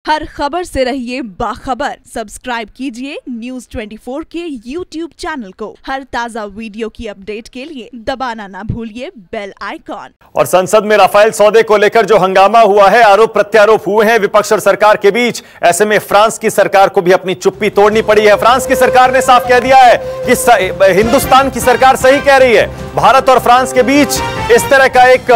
हर खबर से रहिए बाखबर। सब्सक्राइब कीजिए न्यूज़ 24 के YouTube चैनल को। हर ताज़ा वीडियो की अपडेट के लिए दबाना ना भूलिए बेल आइकॉन। और संसद में राफेल सौदे को लेकर जो हंगामा हुआ है, आरोप प्रत्यारोप हुए हैं विपक्ष और सरकार के बीच, ऐसे में फ्रांस की सरकार को भी अपनी चुप्पी तोड़नी पड़ी है। फ्रांस की सरकार ने साफ कह दिया है कि हिंदुस्तान की सरकार सही कह रही है। भारत और फ्रांस के बीच इस तरह का एक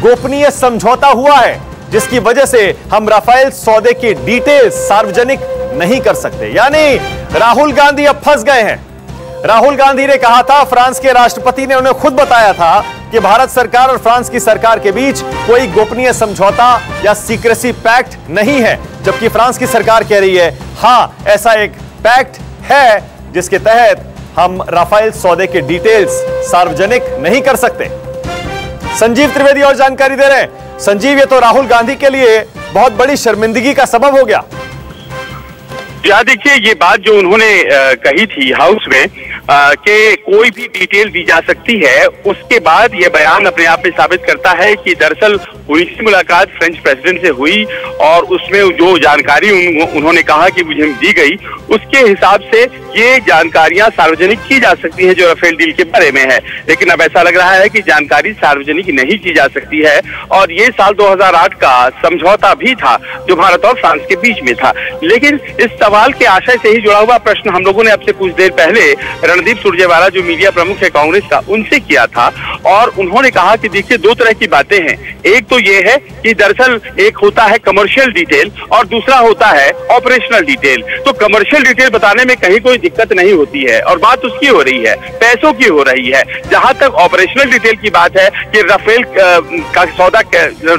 गोपनीय समझौता हुआ है जिसकी वजह से हम राफेल सौदे की डिटेल्स सार्वजनिक नहीं कर सकते। यानी राहुल गांधी अब फंस गए हैं। राहुल गांधी ने कहा था, फ्रांस के राष्ट्रपति ने उन्हें खुद बताया था कि भारत सरकार और फ्रांस की सरकार के बीच कोई गोपनीय समझौता या सीक्रेसी पैक्ट नहीं है, जबकि फ्रांस की सरकार कह रही है हां, ऐसा एक पैक्ट है जिसके तहत हम राफेल सौदे के डिटेल्स सार्वजनिक नहीं कर सकते। संजीव त्रिवेदी और जानकारी दे रहे हैं। संजीव, ये तो राहुल गांधी के लिए बहुत बड़ी शर्मिंदगी का सबब हो गया। देखिए, ये बात जो उन्होंने कही थी हाउस में कि कोई भी डिटेल दी जा सकती है, उसके बाद ये बयान अपने आप में साबित करता है कि दरअसल उनकी मुलाकात फ्रेंच प्रेसिडेंट से हुई और उसमें जो जानकारी उन्होंने कहा कि मुझे दी गई, उसके हिसाब से ये जानकारियां सार्वजनिक की जा सकती हैं जो राफेल डील के बारे में है। लेकिन अब ऐसा लग रहा है कि जानकारी सार्वजनिक नहीं की जा सकती है और ये साल 2008 का समझौता भी था जो भारत और फ्रांस के बीच में था। लेकिन इस सवाल के आशय से ही जुड़ा हुआ प्रश्न हम लोगों ने अब से कुछ देर पहले रणदीप सुरजेवाला जो मीडिया प्रमुख है कांग्रेस का, उनसे किया था और उन्होंने कहा कि देखिए, दो तरह की बातें हैं। एक तो ये है कि दरअसल एक होता है कमर्शियल डिटेल और दूसरा होता है ऑपरेशनल डिटेल। तो कमर्शियल डिटेल बताने में कहीं कोई दिक्कत नहीं होती है और बात उसकी हो रही है, पैसों की हो रही है। जहां तक ऑपरेशनल डिटेल की बात है कि राफेल का सौदा,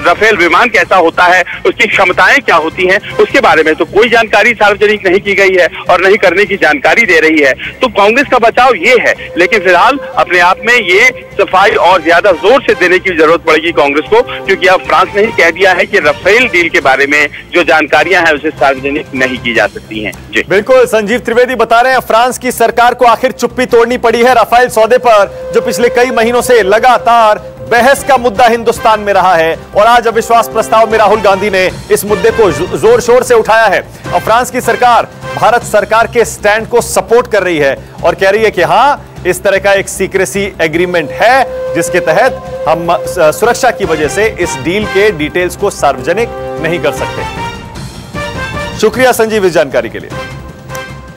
राफेल विमान कैसा होता है, उसकी क्षमताएं क्या होती हैं, उसके बारे में तो कोई जानकारी सार्वजनिक नहीं की गई है और नहीं करने की जानकारी दे रही है। तो कांग्रेस का बचाव ये है, लेकिन फिलहाल अपने आप में ये सफाई और ज्यादा जोर से देने की जरूरत पड़ेगी कांग्रेस को, क्योंकि अब फ्रांस ने ही कह दिया है कि राफेल डील के बारे में जो जानकारियां हैं उसे सार्वजनिक नहीं की जा सकती हैं। जी बिल्कुल, संजीव त्रिवेदी बता रहे हैं फ्रांस की सरकार को आखिर चुप्पी तोड़नी पड़ी है राफेल सौदे पर, जो पिछले कई महीनों से लगातार बहस का मुद्दा हिंदुस्तान में रहा है। और आज अविश्वास प्रस्ताव में राहुल गांधी ने इस मुद्दे को जोर शोर से उठाया है और फ्रांस की सरकार भारत सरकार के स्टैंड को सपोर्ट कर रही है और कह रही है कि हां, इस तरह का एक सीक्रेसी एग्रीमेंट है जिसके तहत हम सुरक्षा की वजह से इस डील के डिटेल्स को सार्वजनिक नहीं कर सकते। शुक्रिया संजीव इस जानकारी के लिए।